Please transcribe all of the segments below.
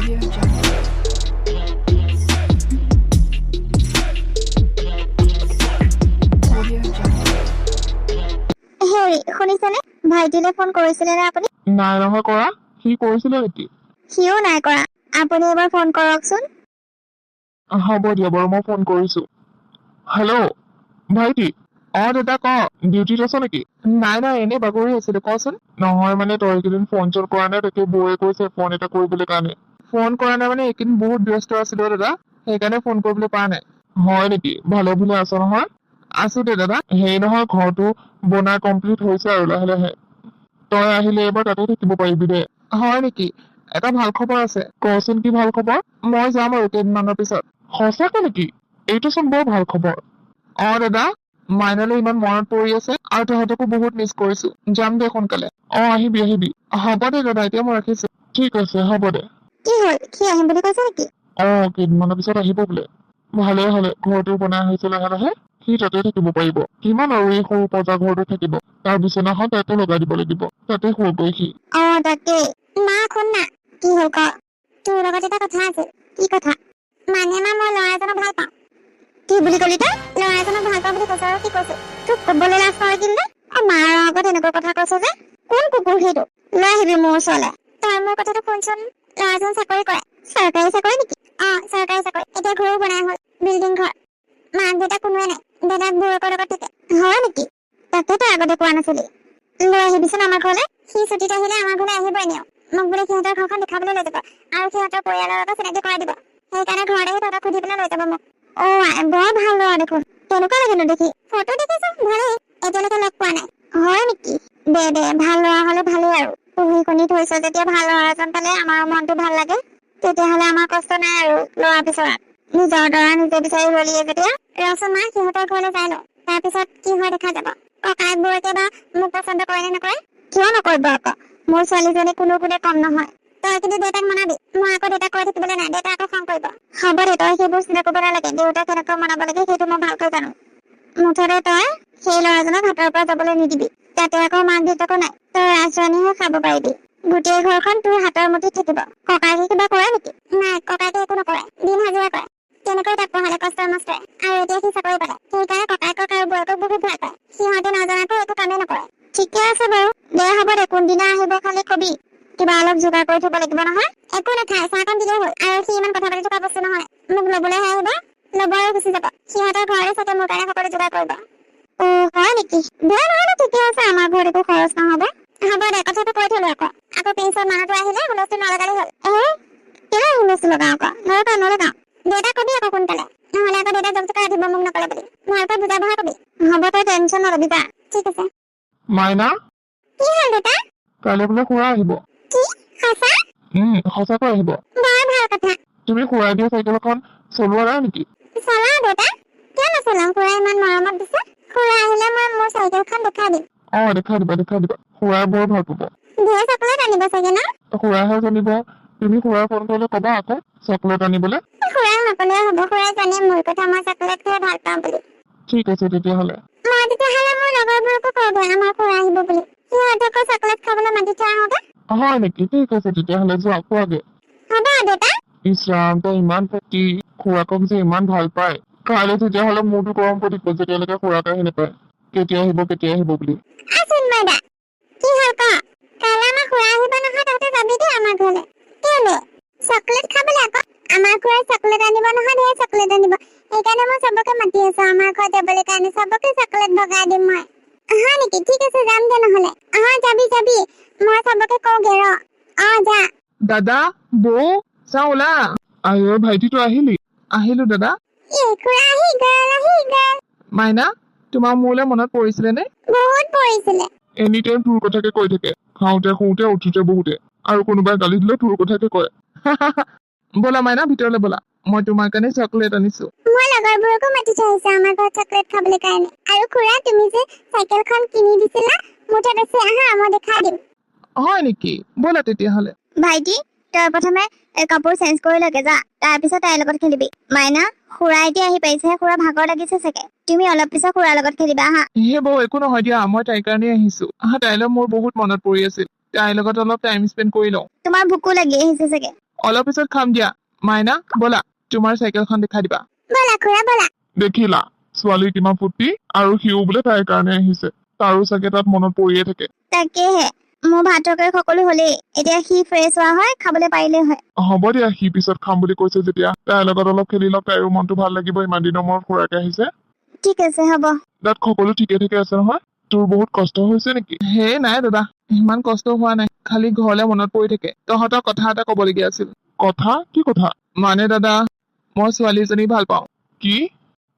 Audio Jungle. Audio Jungle. হেৰি শুনিছেনে? ভাইটিলে phone কৰিছিলে নে আপুনি? নাই নহয় কৰা। সি কৰিছিলে নেকি? সিও নাই কৰা। আপুনি এবাৰ ফোন কৰকচোন। হ'ব দিয়া বাৰু, মই ফোন কৰিছো। হেল্ল' ভাইটি। দাদা ক, ডিউটিত আছ নেকি? নাই এনেই বাগৰি আছিলো, কচোন। নহয় মানে তই এইকেইদিন ফোন চোন কৰা নাই, তাকে বৌয়ে কৈছে ফোন এটা কৰিবলৈ কাৰণে। ফোন কৰা নাই মানে এইকেইদিন বহুত ব্যস্ত আছিলো দাদা, সেইকাৰণে ফোন কৰিবলৈ পৰা নাই। হয় নেকি? ভালে ভালে আছ নহয়? আছো দে দাদা। হেৰি নহয়, ঘৰটো বনাই কমপ্লিট হৈছে আৰু লাহে লাহে। তই আহিলে এবাৰ তাতে থাকিব পাৰিবি দে। হয় নেকি? এটা ভাল খবৰ আছে। কচোন কি ভাল খবৰ? মই যাম আৰু কেইদিনমানৰ পিছত। সঁচাকে নেকি? এইটো চোন বৰ ভাল খবৰ। দাদা, মাইনালৈ ইমান মনত পৰি আছে আৰু তহঁতকো বহুত মিছ কৰিছো। যাম দে সোনকালে। আহিবি আহিবি। হ'ব দে দাদা, এতিয়া মই ৰাখিছো। ঠিক আছে, হ'ব দে। কি হ'ল? সি আহিম বুলি কৈছে নেকি? কেইদিনমানৰ পিছত আহিব বোলে। ভালেই হলে, ঘৰটো বনাই হৈছে লাহে লাহে। সি তাতে থাকিব পাৰিব। কিমান আৰু এই সৰু পজা ঘৰটো থাকিব। তাৰ বিচনাখন তাতে লগাই দিব লাগিব, তাতে শুৱগৈ সি। তাকেই। মা শুন না। কি হ'ল ক? তোৰ লগত এটা কথা আছে। কি কথা? মানে মই ল'ৰা এজনক ভাল পাওঁ। কি বুলি কলি তই? ল'ৰা এজনক ভাল পাওঁ বুলি কৈছ আৰু কি কৈছো? তোক কবলৈ লাজ কৰিছিল নে? মাৰ আগত এনেকুৱা কথা কৈছ যে? কোন কুকুৰ সেইটো? লৈ আহিবি মোৰ ওচৰলে। তই মোৰ কথাটো শুনচোন। ল'ৰাজন চাকৰি কৰে। চৰকাৰী চাকৰি নেকি? চৰকাৰী চাকৰি। এতিয়া ঘৰো বনাই হ'ল, বিল্ডিং ঘৰ। মাক দেউতাক কোনোৱে নাই। দেউতাক বৌয়েকৰ লগত থাকে। হয় নেকি? তাকে তই আগতে কোৱা নাছিলি। লৈ আহিবিচোন আমাৰ ঘৰলে। সি ছুটীত আহিলে আমাৰ ঘৰলে আহিবই এনেও। মোক বোলে সিহঁতৰ ঘৰখন দেখাবলৈ লৈ যাব আৰু সিহঁতৰ পৰিয়ালৰ লগত চিনাকি কৰাই দিব। সেইকাৰণে ঘৰত আহি তহঁতক সুধি পেলাই লৈ যাব মোক। বৰ ভাল ল'ৰা দেখোন। কেনেকুৱা লাগেনো দেখি? ফটো দেখিছো, ভালেই। এতিয়ালৈকে লগ পোৱা নাই। হয় নেকি? দে ভাল ল'ৰা হলে ভালেই আৰু। পঢ়ি শুনি থৈছ যেতিয়া ভাল ল'ৰা এজন পালে আমাৰ মনটো ভাল লাগে। তেতিয়াহলে আমাৰ কষ্ট নাই আৰু ল'ৰা বিচৰাত। নিজৰ দৰা নিজে বিচাৰি ললিয়ে যেতিয়া। ৰচোন মা, সিহঁতৰ ঘৰলৈ যাই লওঁ। তাৰপিছত কি হয় দেখা যাব। ককায়েক বৌয়েকে বা মোক পচন্দ কৰে নে নকৰে? কিয় নকৰিব আকৌ? মোৰ ছোৱালীজনী কোনো গুণে কম নহয়। তই কিন্তু দেউতাক মনাবি। মই আকৌ দেউতাক কৈ থাকিবলৈ নাই, দেউতাক আকৌ খং কৰিব। হ'ব দে, তই সেইবোৰ চিন্তা কৰিব নালাগে। দেউতাক কেনেকৈ মনাব লাগে সেইটো মই ভালকৈ জানো। মুঠতে তই সেই ল'ৰাজনক হাতৰ পৰা যাবলৈ নিদিবি। তাতে আকৌ মাক দেউতাকো নাই। তই ৰাজৰাণীহে খাব পাৰিবি। গোটেই ঘৰখন তোৰ হাতৰ মুঠিত থাকিব। ককায়েকে কিবা কৰে নেকি? নাই, ককায়েকে একো নকৰে। দিন হাজিৰা কৰে। তেনেকৈ তাক পঢ়ালে কষ্টই মষ্টই। আৰু এতিয়া সি চাকৰি পালে। সেইকাৰণে ককায়েকক আৰু বৌয়েকক বহুত ভাল পায়। সিহঁতে নজনাকৈ একো কামেই নকৰে। ঠিকে আছে বাৰু। দে হ'ব দে, কোনদিনা আহিব খালি কবি। কিবা অলপ যোগাৰ কৰি থব লাগিব নহয়। একো নাখায়, চাহকণ দিলেই হ'ল। আৰু সি ইমান কথা পাতি থকা বস্তু নহয়। মোক লবলৈহে আহিব, লব আৰু গুচি যাব। সিহঁতৰ ঘৰতে চাগে মোৰ কাৰণে সকলো যোগাৰ কৰিব। হয় নেকি? দে নহলে ঠিকে আছে, আমাৰ ঘৰত একো খৰচ নহব। হ'ব দে, কথাটো কৈ থলো আকৌ পিছত মানুহটো আহিলে হুলস্থুল নলগালে হ'ল। কেলে হুলস্থুল লগাও আকৌ? নলগাও। দেউতাক কবি আকৌ সোনকালে, নহলে আকৌ দেউতাক জমজকাই আহিব মোক নকলে বুলি। ভালকৈ বুজাই বঢ়াই কবি। হ'ব, তই টেনচন নলবি, যা। ঠিক আছে। মাইনা, কি হ'ল দেউতা? কাইলৈ বোলে খুৰা আহিব। কি? সঁচা? সঁচাকৈ আহিব। বৰ ভাল কথা। তুমি খুৰাই দিয়া চাইকেলখন চলোৱা নাই নেকি? চলাও দেউতা। কিয় নচলাম? খুৰাই ইমান মৰমত দিছে। খুৰা আহিলে মই মোৰ চাইকেলখন দেখাই দিম। দেখাই দিবা। খুৰাই বৰ ভাল পাব। ধেৰ চকলেট আনিব চাগে ন? খুৰাইহে জানিব। তুমি খুৰাই ফোন কৰিলে কবা আকৌ চকলেট আনিবলৈ। খুৰাই নকলেও হ'ব। খুৰাই জানে মোৰ কথা, মই চকলেট খাই ভাল পাওঁ বুলি। ঠিক আছে তেতিয়াহলে। মই তেতিয়াহলে মোৰ লগৰবোৰকো কওঁ দে আমাৰ খুৰা আহিব বুলি। সিহঁতকো চকলেট খাবলৈ মাতি থৈ আহোঁগে। হয় নেকি? ঠিক আছে তেতিয়াহলে, যোৱা খোৱাগে। হ'ব দেউতা। ইছ ৰাম, তই ইমান ফূৰ্তি। খুৰাকক যে ইমান ভাল পায়। কাইলৈ তেতিয়াহলে মোৰতো গৰম কৰি দিব, যেতিয়ালৈকে খুৰাক আহি নাপায়। কেতিয়া আহিব বুলি। চিন্ময়দা, কি হ'ল ক? কাইলৈ আমাৰ খুৰা আহিব নহয়, তহঁতে যাবি দেই আমাৰ ঘৰলে। কেলে? চকলেট খাবলৈ আকৌ। আমাৰ খুৰাই চকলেট আনিব নহয়, ধেৰ চকলেট আনিব। সেইকাৰণে মই চবকে মাতি আছো আমাৰ ঘৰত যাবলৈ কাৰণে। চবকে চকলেট ভগাই দিম মই। হয় নেকি? ঠিক আছে, যাম দে নহলে। যাবি। মই চবকে কওঁগে ৰ। যা। দাদা, বৌ, চাওঁ ওলা। ভাইটি তই আহিলি? আহিলো দাদা। খুৰা আহি গ'ল। মাইনা, তোমাৰ মোলৈ মনত পৰিছিলে নে? বহুত পৰিছিলে। এনি টাইম তোৰ কথাকে কৈ থাকে। খাওঁতে শুওঁতে উঠোতে বহুতে। আৰু কোনোবাই গালি দিলে তোৰ কথাকে কয়। ব'লা মাইনা, ভিতৰলৈ ব'লা। মই তোমাৰ কাৰণে চকলেট আনিছো। মই লগৰবোৰকো মাতি থৈ আহিছো আমাৰ ঘৰত চকলেট খাবলৈ কাৰণে। আৰু খুৰা, তুমি যে চাইকেলখন কিনি দিছিলা, মোৰ তাত আছে, আহা মই দেখাই দিম। হয় নেকি? ব'লা তেতিয়াহলে। ভাইটি, তই প্ৰথমে কাপোৰ চেঞ্জ কৰি লগে যা। তাৰপিছত তাইৰ লগত খেলিবি। মাইনা, খুৰা এতিয়া আহি পাইছেহে, খুৰা ভাগৰ লাগিছে চাগে। তুমি অলপ পিছত খুৰাৰ লগত খেলিবা, আহা। বৌ, একো নহয় দিয়া, মই তাইৰ কাৰণে আহিছো। তাইলৈ মোৰ বহুত মনত পৰি আছিল। তাইৰ লগত অলপ টাইম স্পেণ্ড কৰি লওঁ। তোমাৰ ভোকো লাগি আহিছে চাগে। অলপ পিছত খাম দিয়া। মাইনা ব'লা, তোমাৰ চাইকেলখন দেখাই দিবা। ব'লা খুৰা ব'লা। দেখিলা ছোৱালী কিমান ফুৰ্তি, আৰু সিও বোলে তাইৰ কাৰণে আহিছে। তাৰো চাগে তাত মনত পৰিয়ে থাকে। তাকেহে মোৰ ভাত তৰকাৰী সকলো হ'লেই, এতিয়া সি ফ্ৰেছ হোৱা হয় খাবলৈ পাৰিলেই হয়। হ'ব দিয়া, সি পিছত খাম বুলি কৈছে যেতিয়া তাইৰ লগত অলপ খেলি লওক, তাইৰো মনটো ভাল লাগিব, ইমান দিনৰ মূৰত খুৰাকে আহিছে। ঠিক আছে হ'ব। তাত সকলো ঠিকে ঠিকে আছে নহয়? তোৰ বহুত কষ্ট হৈছে নেকি? হে নাই দাদা, ইমান কষ্ট হোৱা নাই, খালি ঘৰলে মনত পৰি থাকে। তহঁতৰ কথা এটা কবলগীয়া আছিল। কথা? কি কথা? মানে দাদা, মই ছোৱালীজনী ভাল পাওঁ। কি?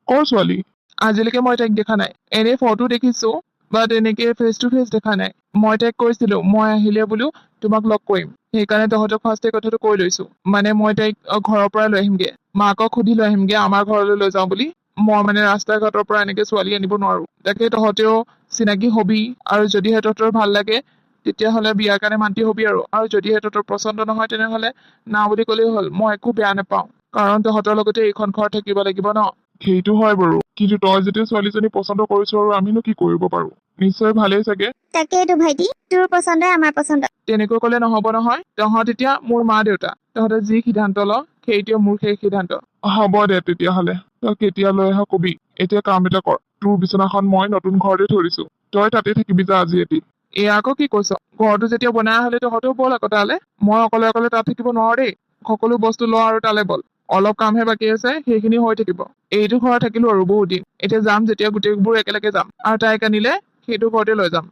কৰ ছোৱালী? আজিলৈকে মই তাইক দেখা নাই, এনেই ফটো দেখিছো, বাট এনেকে ফেচ টু ফেচ দেখা নাই। মই তাইক কৈছিলো মই আহিলে বোলো তোমাক লগ কৰিম, সেইকাৰণে তহঁতক ফাৰ্ষ্টে কথাটো কৈ লৈছো। মানে মই তাইক ঘৰৰ পৰা লৈ আহিমগে, মাকক সুধি লৈ আহিমগে আমাৰ ঘৰলৈ লৈ যাওঁ বুলি। মই মানে ৰাস্তা ঘাটৰ পৰা এনেকে ছোৱালী আনিব নোৱাৰো। তাকে তহঁতেও চিনাকি হবি, আৰু যদিহে তহঁতৰ ভাল লাগে তেতিয়াহ'লে বিয়াৰ কাৰণে মান্তি হবি আৰু যদিহে তহঁতৰ পচন্দ নহয় তেনেহ'লে না বুলি ক'লেই হ'ল, মই একো বেয়া নাপাওঁ। কাৰণ তহঁতৰ লগতে এইখন ঘৰ থাকিব লাগিব ন। সেইটো হয় বাৰু, কিন্তু তই যেতিয়া ছোৱালীজনী পচন্দ কৰিছ আৰু আমিনো কি কৰিব পাৰো? নিশ্চয় ভালেই চাগে। তাকেইতো ভাইটি, তোৰ পচন্দই আমাৰ পচন্দ। তেনেকৈ ক'লে নহব নহয়। তহঁত এতিয়া মোৰ মা দেউতা, তহঁতে যি সিদ্ধান্ত ল সেইটোৱে মোৰ সেই সিদ্ধান্ত। হ'ব দে তেতিয়াহ'লে, তই কেতিয়া লৈ আহ কবি। এতিয়া কাম এটা কৰ, তোৰ বিচনাখন মই নতুন ঘৰতে থৈ দিছো, তই তাতে থাকিবি যা আজি ৰাতি। এয়া আকৌ কি কৈছ? ঘৰটো যেতিয়া বনাই হলে তহঁতেও বল আকৌ তালে। মই অকলে অকলে তাত থাকিব নোৱাৰো দেই। সকলো বস্তু ল আৰু তালে বল। অলপ কামহে বাকী আছে, সেইখিনি হৈ থাকিব। এইটো ঘৰত থাকিলো আৰু বহুত দিন, এতিয়া যাম যেতিয়া গোটেইবোৰ একেলগে যাম, আৰু তাইক আনিলে সেইটো ঘৰতে লৈ যাম।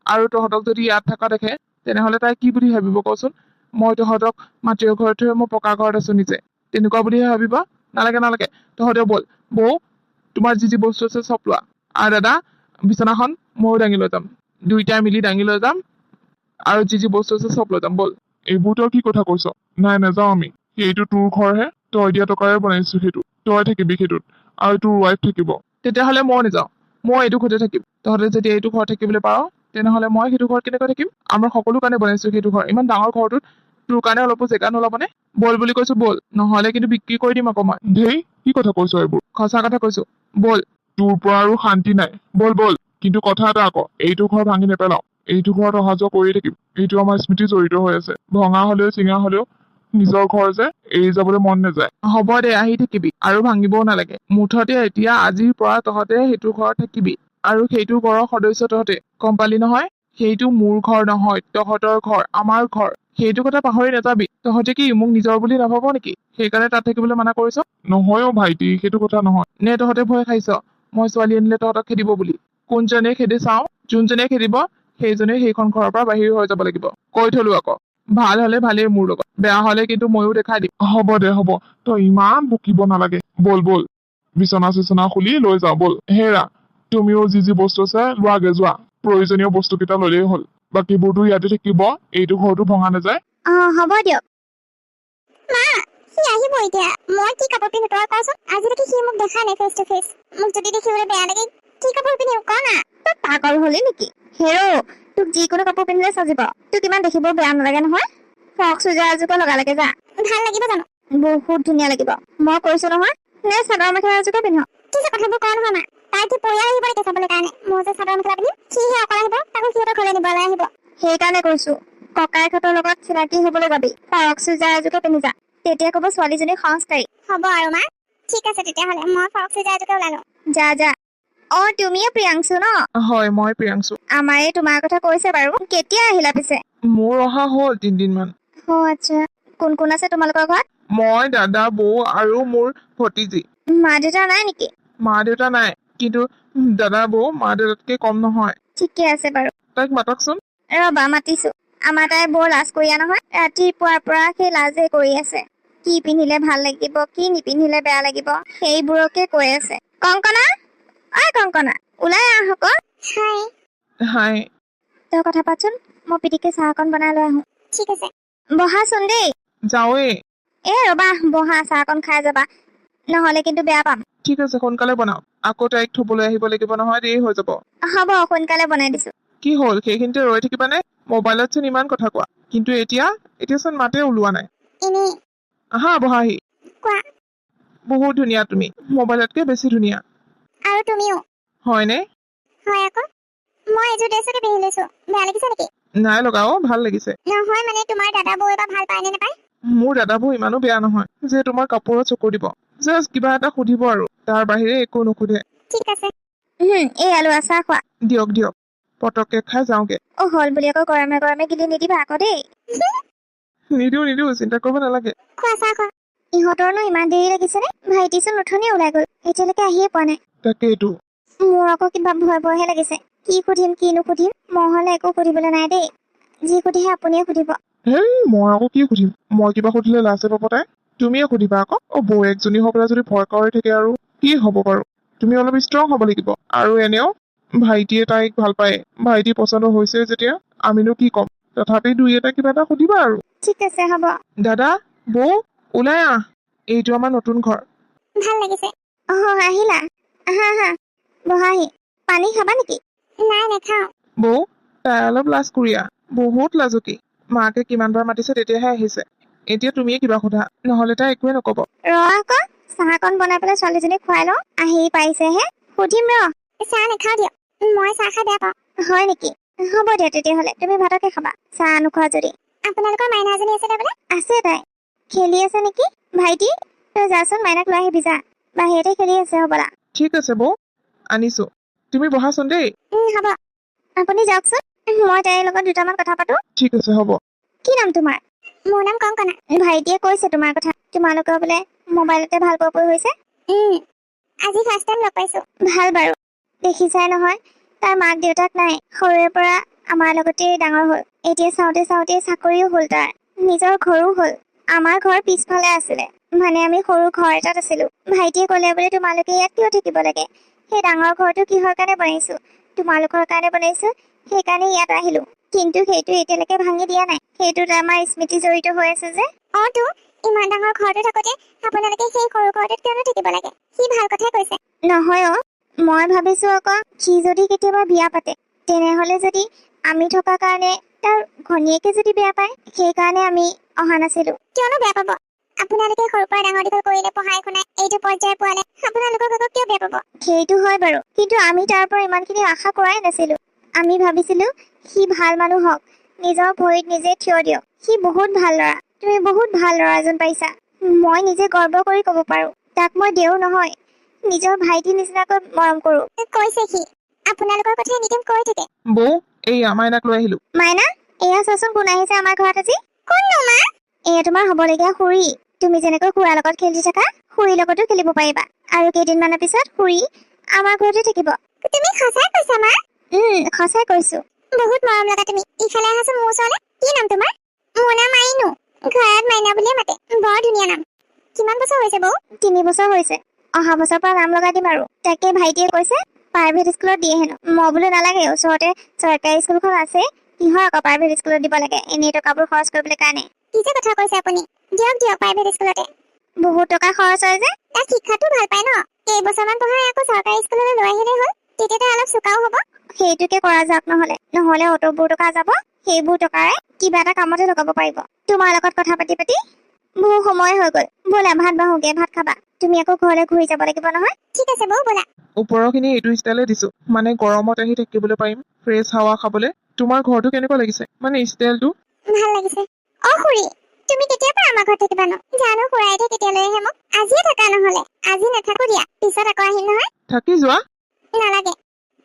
আৰু তহঁতক যদি ইয়াত থকা দেখে তেনেহলে তাই কি বুলি ভাবিব কচোন? মই তহঁতক মাটিৰ ঘৰত থৈ মই পকা ঘৰত আছো নিজে, তেনেকুৱা বুলিহে ভাবিব। নালাগে নালাগে, তহঁতেও বল। বৌ, তোমাৰ যি যি বস্তু আছে চব লোৱা, আৰু দাদা বিচনাখন ময়ো দাঙি লৈ যাম, দুইটাই মিলি দাঙি লৈ যাম, আৰু যি যি বস্তু আছে চব লৈ যাম, বল। এইবোৰ তই কি কথা কৈছ? নাই নাযাওঁ আমি, সেইটো তোৰ ঘৰহে, তই দিয়া টকাৰে বনাইছো সেইটো, তই থাকিবি সেইটোত, আৰু তোৰ ৱাইফ থাকিব। তেতিয়াহ'লে মই নাযাওঁ, মই এইটো ঘৰতে থাকিম। তহঁতে যদি এইটো ঘৰত থাকিবলৈ পাৰ তেনেহ'লে মই সেইটো ঘৰত কেনেকৈ থাকিম? আমাৰ সকলো কাৰণে বনাইছো সেইটো ঘৰ, ইমান ডাঙৰ ঘৰটোত তোৰ কাৰণে অলপো জেগা নোলাবনে? বল বুলি কৈছো বল, নহ'লে কিন্তু বিক্ৰী কৰি দিম আকৌ মই। ধেই, কি কথা কৈছ এইবোৰ? সঁচা কথা কৈছো, বল। তোৰ পৰা আৰু শান্তি নাই, বল বল। কিন্তু কথা এটা আকৌ, এইটো ঘৰ ভাঙি নেপেলাও, এইটো ঘৰত অহা যোৱা কৰিয়ে থাকিম। এইটো আমাৰ স্মৃতি জড়িত হৈ আছে, ভঙা হলেও চিঙা হলেও নিজৰ ঘৰ যে এৰি যাবলৈ মন নাযায়। হ'ব দে, আহি থাকিবি, আৰু ভাঙিবও নালাগে। মুঠতে এতিয়া আজিৰ পৰা তহঁতে সেইটো ঘৰত থাকিবি, আৰু সেইটো ঘৰৰ সদস্য তহঁতে, গম পালি নহয়? সেইটো মোৰ ঘৰ নহয়, তহঁতৰ ঘৰ, আমাৰ ঘৰ। সেইটো কথা পাহৰি নাযাবি। তহঁতে কি মোক নিজৰ বুলি নাভাব নেকি? সেইকাৰণে তাত থাকিবলৈ মানা কৰিছ? নহয় অ ভাইটি, সেইটো কথা নহয়। নে তহঁতে ভয় খাইছ মই ছোৱালী আনিলে তহঁতক খেদিব বুলি? কোনজনে খেদি চাওঁ, যোনজনে খেদিব সেইজনে সেইখন ঘৰৰ পৰা বাহিৰ হৈ যাব লাগিব। কৈ থলো আকৌ, ভাল হলে ভালেই মোৰ লগত, বেয়া হলে কিন্তু ময়ো দেখাই দিম। হ'ব দে হ'ব, তই ইমান বকিব নালাগে, বল বল। বিচনা চিচনা খুলি লৈ যাওঁ বল। হেৰা, তুমিও যি যি বস্তু আছে লোৱাগে যোৱা, প্ৰয়োজনীয় বস্তু কেইটা ললেই হ'ল, বাকীবোৰতো ইয়াতে থাকিব, এইটো ঘৰটো ভঙা নাযায়। হ'ব দিয়ক। মা, সি আহিব এতিয়া, মই কি কাপোৰ পিন্ধো তই কচোন? আজিলৈকে সি মোক দেখা নাই ফেচ টু ফেচ, মোক যদি দেখিবলৈ বেয়া লাগে কি কাপোৰ পিন্ধিম ক না? তই পাগল হলি নেকি? হেৰ', তোক যিকোনো কাপোৰ পিন্ধিলে সাজিব, তোক ইমান দেখিব বেয়া নালাগে নহয়। ফ্ৰক চুইজাৰ এযোৰকে লগালেগে যা। ভাল লাগিব জানো? বহুত ধুনীয়া লাগিব, মই কৈছো নহয়। নে চাদৰ মেখেলা এযোৰকে পিন্ধ? কি যে কথাবোৰ কওঁ নহয় মা, তাই কি পৰিয়াল আহিব নেকি চাবলৈ কাৰণে? মই যে চাদৰ মেখেলা পিন্ধিম, সিহে অকল আহিব, তাকো সিহঁতৰ ঘৰলৈ নিবলৈ আহিব। সেইকাৰণে কৈছো, ককায়েকহঁতৰ লগত চিনাকি হবলৈ যাবি, ফ্ৰক চুইজাৰ এযোৰকে পিন্ধি যা, তেতিয়া ক'ব ছোৱালীজনী সংস্কাৰী। হ'ব আৰু মা, ঠিক আছে তেতিয়াহ'লে মই ফ্ৰক চুইজাৰ এযোৰকে ওলালো। যা যা। তুমিয়ে প্ৰিয়াংশু ন? হয়, মই প্ৰিয়াংশু। আমাৰে তোমাৰ কথা কৈছে বাৰু। কেতিয়া আহিলা পিছে? মোৰ অহা হ'ল 3 দিনমান। আচ্ছা, কোন কোন আছে তোমালোকৰ ঘৰত? মই, দাদা, বৌ আৰু মোৰ ভতিজী। মা দেউতা নাই নেকি? মা দেউতা নাই, কিন্তু দাদা বৌ মা দেউতাতকে কম নহয়। ঠিকে আছে বাৰু। তাইক মাতকচোন। ৰবা মাতিছো। আমাৰ তাই বৰ লাজ কৰিয়া নহয়, ৰাতিপুৱাৰ পৰা সেই লাজে কৰি আছে। কি পিন্ধিলে ভাল লাগিব, কি নিপিন্ধিলে বেয়া লাগিব, সেইবোৰকে কৈ আছে। কংকনা, ঐ কংকনা, ওলাই আহ আকৌ। হাই। হাই। তই কথা পাতচোন, মই পিটিকে চাহ অকণ বনাই লৈ আহো। ঠিক আছে। বহাচোন দেই। যাওঁৱে। ৰবা, বহা, চাহ অকণ খাই যাবা, নহলে কিন্তু বেয়া পাম। ঠিক আছে, সোনকালে বনাও, আকৌ তাইক থবলৈ আহিব লাগিব নহয়, দেৰি হৈ যাব। হ'ব, সোনকালে বনাই দিছো। কি হ'ল, সেইখিনিতে ৰৈ থাকিবানে? মোবাইলত চোন ইমান কথা কোৱা, কিন্তু এতিয়া চোন মাতে ওলোৱা নাই। আহা বহাহি। কোৱা। বহুত ধুনীয়া তুমি, মোবাইলতকে বেছি ধুনীয়া। আৰু তুমিও। হয়নে? হয় আকৌ, মই এইযোৰ ড্ৰেছকে পিন্ধি লৈছো, বেয়া লাগিছে নেকি? নাই লগা, ভাল লাগিছে। নহয় মানে তোমাৰ দাদা বৌ এবাৰ ভাল পায় নে নাপায়? মোৰ দাদাবোৰ ইমানো বেয়া নহয় যে তোমাৰ কাপোৰত চকু দিব। জাষ্ট কিবা এটা সুধিব আৰু তাৰ বাহিৰে একো নুসুধে। ঠিক আছে এই আলু আচাৰ খোৱা দিয়ক দিয়ক, পটককে খাই যাওঁগে। হল বুলি আকৌ গৰমে গৰমে গিলি নিদিবা আকৌ দেই। নিদিও, চিন্তা কৰিব নালাগে। খোৱা চাহ খোৱা। ইহঁতৰনো ইমান দেৰি লাগিছেনে? ভাইটিচোন উঠনি ওলাই গ'ল, এতিয়ালৈকে আহিয়ে পোৱা নাই। তাকেইটো। মোৰ আকৌ কিবা ভয়হে লাগিছে। কি সুধিম কি নুসুধিম, মই হলে একো সুধিবলৈ নাই দেই। যি সুধিহে আপুনিয়ে সুধিব। হেই মই আকৌ কি সুধিম? মই কিবা সুধিলে লাজে পাব তাই। তুমিয়ে সুধিবা আকৌ। বৌ একজনী হৈ পেলাই যদি ভয় কৰি থাকে আৰু কি হব বাৰু? তুমি অলপ ষ্ট্ৰং হব লাগিব। আৰু এনেও ভাইটিয়ে তাইক ভাল পায়। ভাইটি পচন্দ হৈছে যেতিয়া আমিনো কি ক'ম। তথাপি দুই এটা কিবা এটা সুধিবা আৰু। ঠিক আছে হ'ব। দাদা, বৌ, ওলাই আহ। এইটো আমাৰ নতুন ঘৰ। ভাল লাগিছে। আহিলা? আহা বহাহি। পানী খাবা নেকি? নাই নাখাওঁ। বৌ, তাই অলপ লাজ কুৰিয়া, বহুত লাজুকী। মাকে কিমানবাৰ মাতিছে তেতিয়াহে আহিছে। এতিয়া তুমিয়ে কিবা সোধা, নহলে তাই একোৱে নকব। আকৌ চাহকণ বনাই পেলাই ছোৱালীজনীক খুৱাই লওঁ, আহি পাইছেহে। সুধিম চাহ নাখাওঁ দিয়ক, মই চাহ খাই বেয়া পাওঁ। হয় নেকি? হ'ব দিয়া তেতিয়াহলে, তুমি ভাতকে খাবা চাহ নোখোৱা যদি। আপোনালোকৰ মাইনাজনী আছে নে বোলে? আছে তাই, খেলি আছে নেকি। ভাইটি তই যাচোন, মাইনাক লৈ আহিবি যা, বাহিৰতে খেলি আছে হ'বলা। ঠিক আছে বৌ, আনিছো। তুমি বহাচোন দেই। হ'ব, আপুনি যাওকচোন, মই তাইৰ লগত দুটামান কথা পাতো। ঠিক আছে হ'ব। কি নাম তোমাৰ? মোৰ নাম কংকনা। ভাইটিয়ে কৈছে তোমাৰ কথা, তোমালোকৰ বোলে মোবাইলতে ভাল পোৱা হৈছে। আজি ফাৰ্ষ্ট টাইম লগ পাইছো। ভাল বাৰু, দেখিছাই নহয় তাৰ মাক দেউতাক নাই, সৰুৰে পৰা আমাৰ লগতে ডাঙৰ হ'ল। এতিয়া চাওঁতে চাকৰিও হ'ল তাৰ, নিজৰ ঘৰো হ'ল। আমাৰ ঘৰ পিছফালে আছিলে, মানে আমি সৰু ঘৰ এটাত আছিলো। ভাইটিয়ে ক'লে বোলে তোমালোকে ইয়াত কিয় থাকিব লাগে, সেই ডাঙৰ ঘৰটো কিহৰ কাৰণে বনাইছো, তোমালোকৰ কাৰণে বনাইছো, সেইকাৰণে ইয়াত আহিলো। কিন্তু সেইটো এতিয়ালৈকে ভাঙি দিয়া নাই, সেইটোত আমাৰ স্মৃতি জড়িত হৈ আছে যে। তো ইমান ডাঙৰ ঘৰটো থাকোতে আপোনালোকে সেই সৰু ঘৰটোত কিয়নো থাকিব লাগে? সি ভাল কথাই কৈছে। নহয় মই ভাবিছো আকৌ সি যদি কেতিয়াবা বিয়া পাতে, তেনেহলে যদি আমি থকা কাৰণে তাৰ ঘনীয়েকে যদি বেয়া পায়, সেইকাৰণে আমি অহা নাছিলো। কিয়নো বেয়া পাব? আপোনালোকে সৰুৰ পৰা ডাঙৰ দীঘল কৰিলে, পঢ়াই শুনাই এইটো পৰ্যায় পোৱালে, আপোনালোকক আকৌ কিয় বেয়া পাব? সেইটো হয় বাৰু, কিন্তু আমি তাৰ পৰা ইমানখিনি আশা কৰাই নাছিলো। আমি ভাবিছিলো সি ভাল মানুহ হওক, নিজৰ ভৰিত নিজে থিয় দিয়ক। সি বহুত ভাল ল'ৰা, তুমি বহুত ভাল ল'ৰা এজন পাইছা। মই নিজে গৰ্ব কৰি ক'ব পাৰো, তাক মই দেও নহয়, নিজৰ ভাইটি নিচিনাকৈ মৰম কৰো। কৈছে সি, আপোনালোকৰ কথা এনিটাইম কৈ থাকে। বৌ, এইয়া মাইনাক লৈ আহিলো। মাইনা, এয়া চোৱাচোন কোন আহিছে আমাৰ ঘৰত আজি। কোননো মা? এয়া তোমাৰ হবলগীয়া খুৰী। তুমি যেনেকৈ খুৰাৰ লগত খেলি থাকা, খুৰীৰ লগতো খেলিব পাৰিবা। আৰু কেইদিনমানৰ পিছত খুৰী আমাৰ ঘৰতে থাকিব। তুমি সঁচাই কৈছা মা? সঁচাই কৈছো। বহুত মৰম লগা তুমি। ইফালে আহাচোন মোৰ ওচৰলৈ। কি নাম তোমাৰ? মোৰ নাম আইনু। ঘৰত মাইনা বুলিয়ে মাতে, বৰ ধুনীয়া নাম। কিমান বছৰ হৈছে বৌ? 3 বছৰ হৈছে। অহা বছৰ পৰা নাম লগাই দিম আৰু। তাকে ভাইটিয়ে কৈছে প্ৰাইভেট স্কুলত দিয়ে হেনো। মই বোলো নালাগে, ওচৰতে চৰকাৰী স্কুলখন আছে, কিহৰ আকৌ প্ৰাইভেট স্কুলত দিব লাগে, এনেই টকাবোৰ খৰচ কৰিবলৈ কাৰণে। কি যে কথা কৈছে আপুনি? দিয়ক প্ৰাইভেট স্কুলতে। বহুত টকা খৰচ হয় যে। তাক শিক্ষাটো ভাল পায় ন, কেইবছৰমান পঢ়াই আকৌ চৰকাৰী স্কুললৈ লৈ আহিলে হ'ল, তেতিয়া তাই অলপ চোকাও হ'ব। সেইটোকে কৰা যাওক, নহলে অটোবোৰ টকা যাব, সেইবোৰ টকাৰে কিবা এটা কামতে লগাব পাৰিব। তোমাৰ লগত কথা পাতি বহু সময় হৈ গ'ল, ব'লা ভাত বাঢ়োগে, ভাত খাবা। তুমি আকৌ ঘৰলৈ ঘূৰি যাব লাগিব নহয়। ঠিক আছে বৌ, ব'লা। ওপৰখিনি এইটো ষ্টাইলে দিছো, মানে গৰমত আহি থাকিবলৈ পাৰিম, ফ্ৰেছ হাৱা খাবলৈ। তোমাৰ ঘৰটো কেনেকুৱা লাগিছে, মানে ষ্টাইলটো? ভাল লাগিছে। খুৰী, তুমি কেতিয়াৰ পৰা আমাৰ ঘৰত থাকিবা নো? জানো খুৰাইটো কেতিয়ালৈ আহে মোক। আজিয়ে থাকা নহলে। আজি নাথাকো দিয়া, পিছত আকৌ আহিম নহয়। থাকি যোৱা। নালাগে,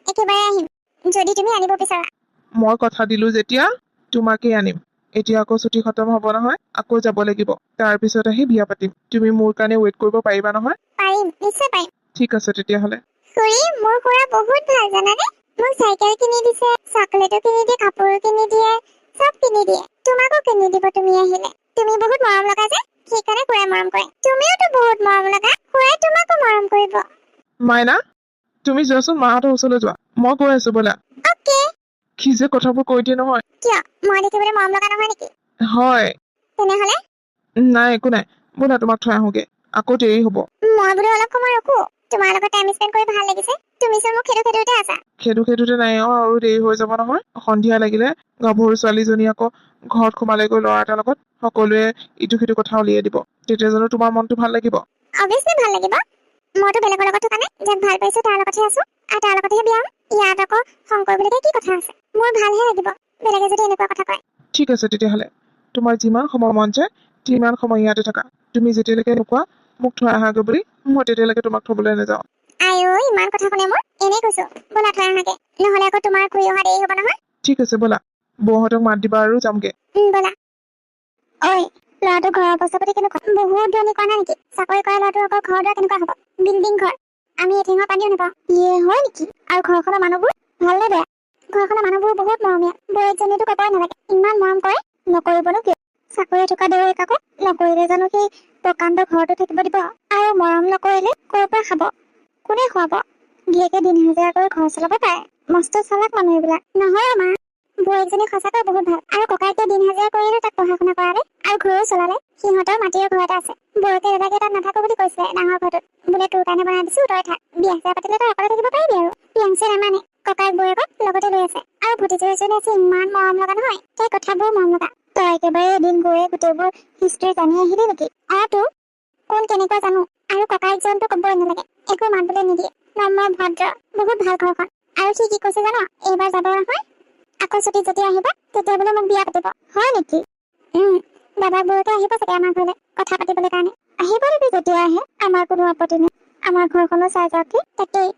একেবাৰে আহিম, যদি তুমি আনিব বিচৰা। মই কথা দিলো যেতিয়া তোমাকেই আনিম। এতিয়া আকৌ ছুটি খতম হব নহয়, আকৌ যাব লাগিব। তাৰ পিছত আহি বিয়া পাতিম। তুমি মোৰ কাৰণে ৱেইট কৰিব পাৰিবা নহয়? পাৰিম, নিশ্চয় পাৰিম। ঠিক আছে তেতিয়াহলে। খুৰী, মোৰ খুৰা বহুত ভাল জানানে? মোক চাইকেল কিনি দিছে, চকলেটো কিনি দিয়ে, কাপোৰ কিনি দিয়ে, চব কিনি দিয়ে। তোমাকো কিনি দিব তুমি আহিলে। তুমি বহুত মৰম লগা যে, সেইকাৰণে খুৰাই মৰম কৰে। তুমিওতো বহুত মৰম লগা, খুৰাই তোমাকো মৰম কৰিব। মাইনা, তুমি যোৱাচোন, মাহঁতৰ ওচৰলৈ যোৱা। মই গৈ আছো ব'লা। অকে। কি যে কথাবোৰ কৈ দিয়ে নহয়। কিয়, মই দেখিবলৈ মৰম লগা নহয় নেকি? হয়। তেনেহলে নাই, একো নাই, ব'লা তোমাক থৈ আহোগে, আকৌ দেৰি হব। মই বোলো অলপ সময় ৰখো, তোমাৰ লগত টাইম স্পেণ্ড কৰি ভাল লাগিছে। তুমি চোন মোক খেদোতে আছা। খেদোতে নাই আৰু দেৰি হৈ যাব নহয়। সন্ধিয়া লাগিলে গাভৰু ছোৱালীজনী আকৌ ঘৰত সোমালেগৈ ল'ৰা এটাৰ লগত, সকলোৱে ইটো সিটো কথা উলিয়াই দিব। তেতিয়া জানো তোমাৰ মনটো ভাল লাগিব? অবভিয়াছলি ভাল লাগিব। মইতো বেলেগৰ লগত থকা নাই, যাক ভাল পাইছো তাৰ লগতহে আছো, আৰু তাৰ লগতহে বিয়া হ'ম। ইয়াত আকৌ শংকৰ বুলিকে কি কথা আছে? মোৰ ভালহে লাগিব, বেলেগে যদি এনেকুৱা কথা কয়। ঠিক আছে তেতিয়াহলে, তোমাৰ যিমান সময় মন যায় কিমান সময় ইয়াতে থাকা? তুমি যেতিয়ালৈকে নোকোৱা মোক থৈ আহাগৈ বুলি, মই তেতিয়ালৈকে তোমাক থবলৈ নাযাওঁ। আইও ইমান কথা শুনে মোৰ। এনেই কৈছো ব'লা থৈ আহাগে, নহ'লে আকৌ তোমাৰ ঘূৰি অহা দেৰি হ'ব নহয়। ঠিক আছে ব'লা, বৌহঁতক মাত দিবা আৰু যামগে। ব'লা। ঐ ল'ৰাটো ঘৰৰ অৱস্থা পাতি কেনেকুৱা? বহুত ধনী কৰা নাই নেকি? চাকৰি কৰা ল'ৰাটোৰ আকৌ ঘৰ দুৱাৰ কেনেকুৱা হ'ব? বিল্ডিং ঘৰ, আমি এঠিঙৰ পানীও নাপাওঁ। ইয়ে হয় নেকি? আৰু ঘৰখনৰ মানুহবোৰ ভাল নে বেয়া? ঘৰখনৰ মানুহবোৰ বহুত মৰমীয়া। বৌয়েকজনীতো ক'বই নালাগে, ইমান মৰম কৰে। নকৰিবনো কিয়? চাকৰি থকা দেউৰেক আকৌ নকৰিলে জানো সেই প্ৰকাণ্ড ঘৰটো থাকিব দিব? আৰু মৰম নকৰিলে ক'ৰ পৰা খাব? কোনে খুৱাব? গিয়েকে দিন হাজিৰা কৰি ঘৰ চলাব পাৰে। মস্ত চালাক মানুহ এইবিলাক। নহয় মা, বৌয়েকজনী সঁচাকৈ বহুত ভাল। আৰু ককাইকে দিন হাজিৰা কৰিলে তাক পঢ়া শুনা কৰালে আৰু ঘৰো চলালে। সিহঁতৰ মাটিৰ ঘৰ এটা আছে। বৌয়েকে দাদাকে তাত নাথাকো বুলি কৈছিলে ডাঙৰ ঘৰটোত। বোলে তোৰ কাৰণে বনাই দিছো, তই থাক। বিয়া চিয়া পাতিলে তই অকলে থাকিব পাৰিবি আৰু। পিয়াংছে নামানে, ককাইক বৌয়েকক লগতে লৈ আছে। আৰু ভতিজা এজনী আছে, ইমান মৰম লগা নহয়। তাই কথাবোৰ মৰম লগা। তই একেবাৰে এদিন গৈয়ে গোটেইবোৰ হিষ্ট্ৰী জানি আহিলি নেকি? তো কোন কেনেকুৱা জানো। আৰু ককাইকজনতো ক'বই নালাগে, একো মাত বোলে নিদিয়ে। নম্ৰ ভদ্ৰ, বহুত ভাল ঘৰখন। আৰু সি কি কৈছে জানো? এইবাৰ যাব নহয়, আকৌ ছুটীত যেতিয়া আহিব তেতিয়া বোলে মোক বিয়া পাতিব। হয় নেকি? দাদাক বৌয়েকে আহিব চাগে আমাৰ ঘৰলৈ কথা পাতিবলৈ কাৰণে। আহিব দিবি যেতিয়া আহে, আমাৰ কোনো আপত্তি নাই। আমাৰ ঘৰখনো চাই যাওঁকি। তাকেই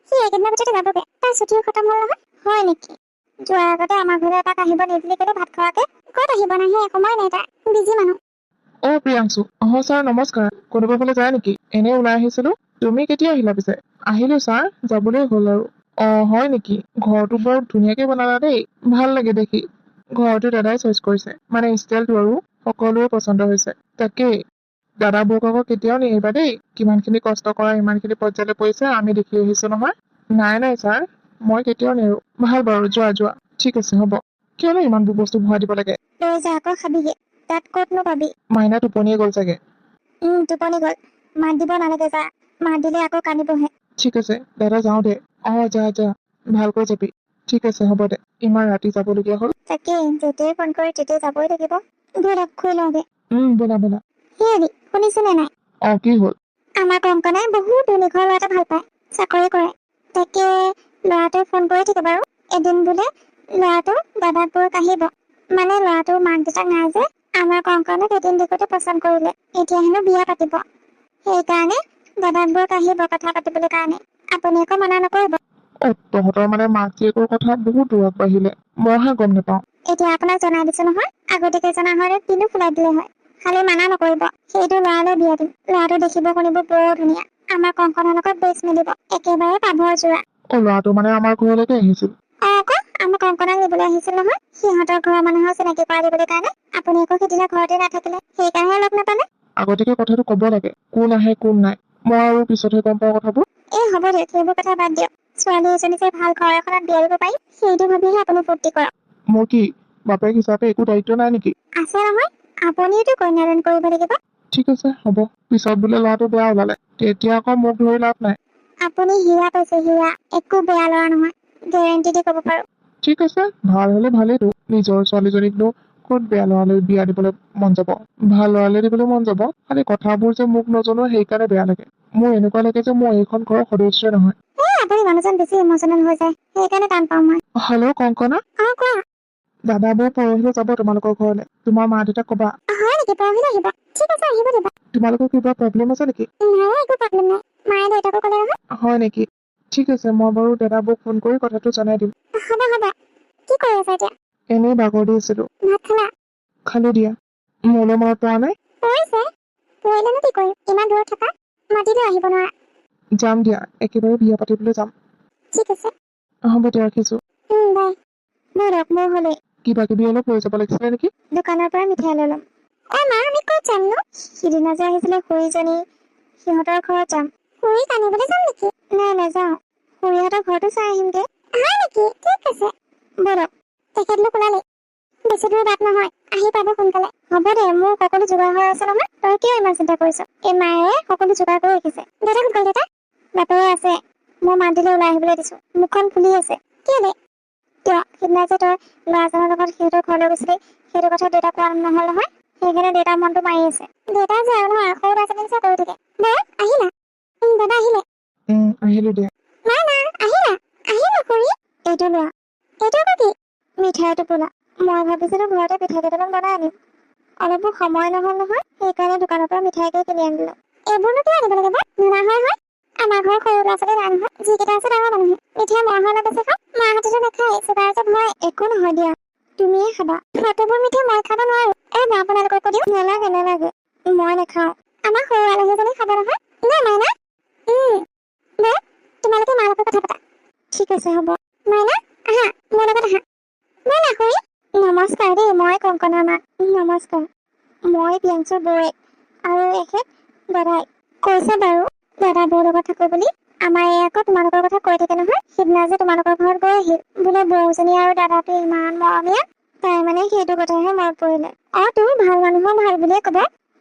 সি এইকেইদিনৰ ভিতৰতে যাবগে, তাৰ ছুটীও খতম হ'ল নহয়। হয় নেকি? যোৱাৰ আগতে আমাৰ ঘৰলৈ এপাক আহিব নিদিলি কেলে ভাত খোৱাকে? ক'ত আহিব, নাহে, সময় নাই তাৰ, বিজি মানুহ। প্ৰিয়াংশু, ছাৰ নমস্কাৰ। কোনোবা ফালে যায় নেকি? এনে ওলাই আহিছিলো। তুমি কেতিয়া আহিলা পিছে? আহিলো ছাৰ, যাবলৈ হ'ল আৰু। হয় নেকি? ঘৰটো বৰ ধুনীয়াকে বনালা দেই, ভাল লাগে দেখি। ঘৰটো দাদাই চইচ কৰিছে, মানে ষ্টাইলটো আৰু সকলোৰে পচন্দ হৈছে। তাকেই দাদা বৌক আকৌ কেতিয়াও নিহিবা দেই। কিমানখিনি কষ্ট কৰা, ইমানখিনি পৰ্যায়লৈ পৰিছে আমি দেখি আহিছো নহয়। নাই ছাৰ, মই কেতিয়াও নেৰো। ভাল বাৰু, যোৱা যোৱা। ঠিক আছে হ'ব। কিয়নো ইমানবোৰ বস্তু ভৰাই দিব লাগে? তই যা আকৌ খাবিগে, তাত ক'তনো পাবি। মাইনা টোপনিয়ে গ'ল চাগে। টোপনি গ'ল। মাত দিব নালাগে, যা। মাত দিলে আকৌ কান্দিবহে। ঠিক আছে দাদা, যাওঁ দে। যা যা, ভালকৈ যাবি। ঠিক আছে হ'ব দে, ইমান ৰাতি যাবলগীয়া হ'ল। তাকেই, যেতিয়াই ফোন কৰি তেতিয়াই যাবই লাগিব। ব'লা খুই লওঁগে। ব'লা ব'লা। হেৰি শুনিছেনে নাই? কি হ'ল? আমাৰ কংকনাই বহুত ধনী ঘৰ ল'ৰা এটা ভাল পায়, চাকৰি কৰে। তাকে ল'ৰাটোৱে ফোন কৰি থাকে বাৰু। এদিন বোলে ল'ৰাটো দাদাক বৌয়েক আহিব, মানে ল'ৰাটোৰ মাক দেউতাক নাই যে। আমাৰ কংকনক এদিন দেখোঁতে পচন্দ কৰিলে, এতিয়া হেনো বিয়া পাতিব। সেইকাৰণে দাদাক বৌয়েক আহিব কথা পাতিবলৈ কাৰণে। আপুনি একো মানা নকৰিব। তহঁতৰ মানে মাক জীয়েকৰ কথা বহুত দূৰ আগবাঢ়িলে, মইহে গম নাপাওঁ। এতিয়া আপোনাক জনাই দিছো নহয়, আগতীয়াকে জনা হ'লে কিনো ফুলাই দিলে হয়। খালি মানা নকৰিব, সেইটো ল'ৰালৈ বিয়া দিম। ল'ৰাটো দেখিব শুনিব বৰ ধুনীয়া। আমাৰ কংকনৰ লগত বেচ মিলিব, একেবাৰে পাভৰ যোৰা। ল'ৰাটো মানে আমাৰ ঘৰলৈকে আহিছিল? আকৌ আমাৰ কংকনাক নিবলৈ আহিছিল নহয়, সিহঁতৰ ঘৰৰ মানুহৰ চিনাকি কৰাই দিবলৈ কাৰণে। আপুনি আকৌ সিদিনা ঘৰতে নাথাকিলে, সেইকাৰণে লগ নাপালে। আগতীয়াকে কথাটো ক'ব লাগে, কোন আহে কোন নাই। মই আৰু পিছতহে গম পাওঁ কথাবোৰ। হ'ব দিয়ক, সেইবোৰ কথা বাদ দিয়ক। ছোৱালী এজনী যে ভাল ঘৰ এখনত বিয়া দিব পাৰিম, সেইটো ভাবিহে আপুনি ফূৰ্তি কৰক। মোৰ কি বাপেক হিচাপে একো দায়িত্ব নাই নেকি? আছে নহয়, আপুনিওতো কন্যাদান কৰিব লাগিব। ঠিক আছে হ'ব। পিছত বোলে ল'ৰাটো বেয়া ওলালে, তেতিয়া আকৌ মোক ধৰি লাভ নাই। আপুনি হীৰা পাইছে, হীৰা। একো বেয়া ল'ৰা নহয়, গেৰেণ্টি দি ক'ব পাৰো। ঠিক আছে, ভাল হলে ভালেইতো। নিজৰ ছোৱালীজনীকনো ক'ত বেয়া ল'ৰালৈ বিয়া দিবলৈ মন যাব? ভাল ল'ৰালৈ দিবলৈ মন যাব। খালি কথাবোৰ যে মোক নজনো, সেইকাৰণে বেয়া লাগে। মোৰ এনেকুৱা লাগে যে মই এইখন ঘৰৰ সদস্যই নহয়। আপুনি মানুহজন বেছি ইমচনেল হৈ যায়, সেইকাৰণে টান পাওঁ মই। হেল্ল' কংকনা। কোৱা। দাদা বৌ পৰহিলৈ যাব তোমালোকৰ ঘৰলৈ। তোমাৰ মা দেউতাক ক'বা। হয় নেকি? পৰহিলৈ আহিব? ঠিক আছে, আহিব দিবা। তোমালোকৰ কিবা প্ৰব্লেম আছে নেকি? নাই, একো প্ৰব্লেম নাই। মায়ে দেউতাকো ক'লে নহয়। হয় নেকি? ঠিক আছে, মই বাৰু দাদা বৌক ফোন কৰি কথাটো জনাই দিম। হ'ব। কি কৰি আছা এতিয়া? এনেই বাগৰ দি আছিলো। ভাত খালা? খালো দিয়া। মোলৈ মনত পৰা নাই? পৰিছে। পৰিলেনো কি কৰিম, ইমান দূৰত থকা। মাতিলেও আহিব নোৱাৰা। যাম দিয়া, একেবাৰে বিয়া পাতিবলৈ যাম। ঠিক আছে। হ'ব দিয়া, ৰাখিছো। বাই। মোৰ হ'লে কিবা কিবি অলপ লৈ যাব লাগিছিলে নেকি? দোকানৰ পৰা মিঠাই লৈ ল'ম। মা, আমি ক'ত যাম নো? সিদিনা যে আহিছিলে খুৰীজনী, সিহঁতৰ ঘৰত যাম। খুৰীক আনিবলৈ যাম নেকি? নাই, নাযাওঁ। খুৰীহঁতৰ ঘৰটো চাই আহিমগে। হয় নেকি? ঠিক আছে। ব'লক। তেখেতলোক ওলালে। বেছি দূৰ বাট নহয়, আহি পাব সোনকালে। হ'ব দে, মোৰ সকলো যোগাৰ হৈ আছে নহয়। তই কিয় ইমান চিন্তা কৰিছ? এই মায়ে সকলো যোগাৰ কৰি ৰাখিছে। দেউতা ক'ত গ'ল? দেউতা বাপেৰে আছে। মই মাত দিলে ওলাই আহিবলৈ দিছো। মুখখন ফুলি আছে। কেলে? কিয়? সিদিনা যে তই ল'ৰাজনৰ লগত সিহঁতৰ ঘৰলৈ গৈছিলি, সেইটো কথা দেউতাক কোৱা নহ'ল নহয়। সেইকাৰণে দেউতাৰ মনটো মাৰি আছে। দেউতা যে আৰু নহয়, সৰু ল'ৰা ছোৱালী নিচিনা কৰি থাকে। আহিলা? দাদা আহিলে? আহিলো দিয়া। আহিলো খুৰী। এইটো লোৱা। এইটো আকৌ কি? মিঠাই টোপোলা। মই ভাবিছিলো ঘৰতে পিঠা কেইটামান বনাই আনিম। অলপো সময় নহ'ল নহয়, সেইকাৰণে দোকানৰ পৰা মিঠাইকে কিনি আনিলো। এইবোৰনো কিয় আনিব লাগে বা? নানা হয় আমাৰ ঘৰৰ সৰু ল'ৰা ছোৱালী নাই নহয়, যিকেইটা আছে ডাঙৰ মানুহে। মিঠাই মই অলপ বেছি খাওঁ, মাহঁতেতো নাখায়, চুগাৰ আছে মই। একো নহয় দিয়া, তুমিয়ে খাবা। ফটোবোৰ মিঠাই মই খাব নোৱাৰো। আপোনালোকক কৈ দিওঁ, নালাগে নালাগে, মই নাখাওঁ। আমাৰ সৰু আলহীজনী খাব নহয়। নাই মাইনা, দে তোমালোকে মাৰ লগত কথা পাতা। ঠিক আছে হ'ব। মাইনা আহা, মোৰ লগত আহা। মাইনা খুৰী নমস্কাৰ দেই, মই কংকনা মা। নমস্কাৰ, মই প্ৰিয়াংশুৰ বৌয়েক আৰু এখেত দাদাই। কৈছে বাৰু দাদা বৌৰ লগত থাকো বুলি। আমাৰ এই আকৌ তোমালোকৰ কথা কৈ থাকে নহয়, সিদিনা যে তোমালোকৰ ঘৰত গৈ আহিল বোলে বৌজনী আৰু দাদাটো ইমান মৰমীয়া। তাই মানে সেইটো কথাহে মনত পৰিলে। তোৰ ভাল মানুহৰ ভাল বুলিয়ে কব।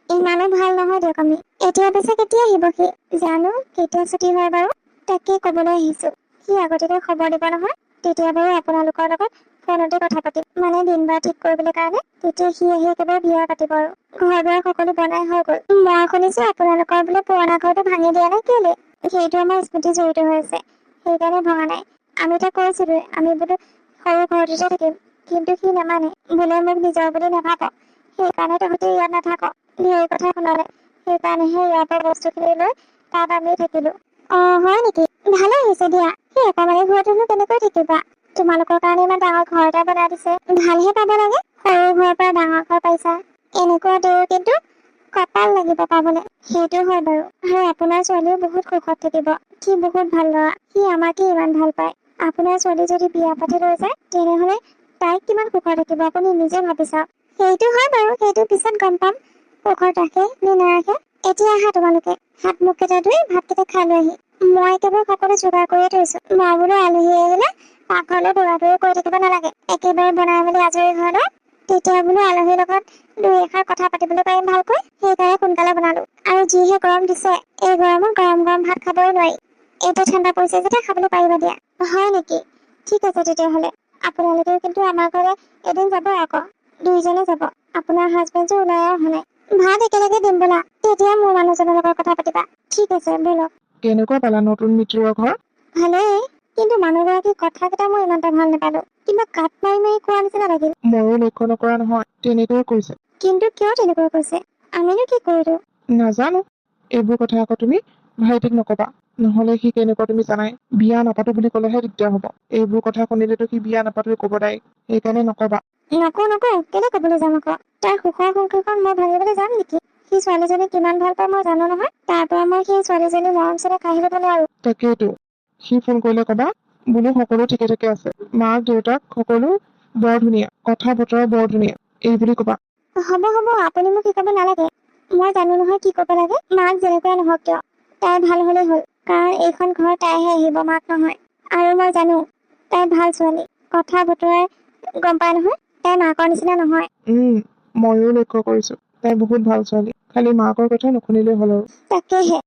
ইমানো ভাল নহয় দিয়ক আমি। এতিয়া পিছে কেতিয়া আহিব সি? জানো কেতিয়া ছুটি হয় বাৰু, তাকে কবলৈ আহিছো। সি আগতীয়াকৈ খবৰ দিব নহয়, তেতিয়া বাৰু আপোনালোকৰ লগত ফোনতে কথা পাতিম, মানে দিন বাৰ ঠিক কৰিবলৈ কাৰণে। তেতিয়া সি আহি একেবাৰে বিয়া পাতিব আৰু। ঘৰ দুৱাৰ সকলো বনাই হৈ গল। মই শুনিছো আপোনালোকৰ বোলে পুৰণা ঘৰটো ভাঙি দিয়া নাই কেলে? সেইটো আমাৰ স্মৃতি জড়িত হৈ আছে, সেইকাৰণে ভঙা নাই। আমি তাক কৈছিলো আমি বোলো সৰু ঘৰটোতে থাকিম, কিন্তু সি নামানে, বোলে মোক নিজৰ বুলি নাভাবক, সেইকাৰণে তহঁতি ইয়াত নাথাকক। ধেৰ কথা শুনালে, সেইকাৰণেহে ইয়াৰ পৰা বস্তুখিনি লৈ তাত আমি থাকিলো। হয় নেকি? ভালে হৈছে দিয়া। সেই একামাৰী ঘৰটোনো কেনেকৈ থাকিবা? তোমালোকৰ কাৰণে ইমান ডাঙৰ ঘৰ এটা বনাই দিছে, ভালহে পাব লাগে। সৰু ঘৰৰ পৰা ডাঙৰ ঘৰ পাইছা, এনেকুৱা দূৰ কিন্তু কপাল লাগিব পাবলে। সেইটো হয় বাৰু। আৰু আপোনাৰ ছোৱালীও বহুত সুখত থাকিব। সি বহুত ভাল ল'ৰা, সি আমাকে ইমান ভাল পায়। আপোনাৰ ছোৱালী যদি বিয়া পাতি লৈ যায়, তেনেহলে তাইক কিমান সুখত থাকিব আপুনি নিজে ভাবি চাওক। সেইটো হয় বাৰু, সেইটো পিছত গম পাম সুখত ৰাখে নে নাৰাখে। এতিয়া আহা তোমালোকে, হাত মুখ কেইটা ধুই ভাতকেইটা খাই লৈ আহি। মই একেবাৰে সকলো যোগাৰ কৰিয়ে থৈছো। মই বোলো আলহী আহিলে পাকঘৰলৈ দৌৰা দৌৰি কৰি থাকিব নালাগে, একেবাৰে বনাই মেলি আজৰি হৈ লয়, তেতিয়া বোলো আলহীৰ লগত দুই এষাৰ কথা পাতিবলৈ পাৰিম ভালকৈ। সেইকাৰণে সোনকালে বনালো। আৰু যিহে গৰম দিছে, এই গৰমত গৰম গৰম ভাত খাবই নোৱাৰি। এতিয়া ঠাণ্ডা পৰিছে যেতিয়া খাবলৈ পাৰিবা দিয়া। হয় নেকি? ঠিক আছে তেতিয়াহলে। আপোনালোকে কিন্তু আমাৰ ঘৰলে এদিন যাব আকৌ, দুইজনে যাব। আপোনাৰ হাজবেণ্ড যে ওলাই অহা নাই। ভাত একেলগে দিম বলা, তেতিয়া মোৰ মানুহজনৰ লগত কথা পাতিবা। ঠিক আছে বলক। কেনেকুৱা পালা নতুন মিত্ৰৰ ঘৰ? ভালেই, কিন্তু মানুহগৰাকীৰ কথা কেইটা মই ইমান এটা ভাল নাপালো। কিবা কাট মাৰি মাৰি কোৱা নিচিনা লাগিল। ময়ো লক্ষ্য নকৰা নহয়, তেনেকৈ কৈছে। কিন্তু কিয় তেনেকৈ কৈছে? আমিনো কি কৰিলো? নাজানো, এইবোৰ কথা আকৌ তুমি ভাইটিক নকবা, নহলে সি কেনেকুৱা তুমি জানাই। বিয়া নাপাতো বুলি কলেহে দিগদাৰ হব। এইবোৰ কথা শুনিলেতো সি বিয়া নাপাতো কব তাই, সেইকাৰণে নকবা। নকওঁ, কেলে কবলৈ যাম আকৌ? তাৰ সুখৰ সংসাৰখন মই ভাঙিবলৈ যাম নেকি? সি ছোৱালীজনীক কিমান ভাল পায় মই জানো নহয়, তাৰ পৰা মই সেই ছোৱালীজনী মৰম চেনেহ কাঢ়ি ল'ব নোৱাৰো। তাকেইতো, সি ফোন কৰিলে কবা বোলো সকলো ঠিকে থাকে আছে, মাক দেউতাক সকলো বৰ ধুনীয়া, কথা বতৰা বৰ ধুনীয়া, এই বুলি কবা। হ'ব আপুনি মোক শিকাব নালাগে, মই জানো নহয় কি কব লাগে। মাক যেনেকুৱাই নহওক কিয়, তাই ভাল হলেই হ'ল, কাৰণ এইখন ঘৰ তাইহে আহিব, মাক নহয়। আৰু মই জানো তাই ভাল ছোৱালী, কথা বতৰাই গম পাই নহয়, তাই মাকৰ নিচিনা নহয়। ময়ো লক্ষ্য কৰিছো, তাই বহুত ভাল ছোৱালী, খালি মাকৰ কথা নুশুনিলেই হ'ল আৰু। তাকেহে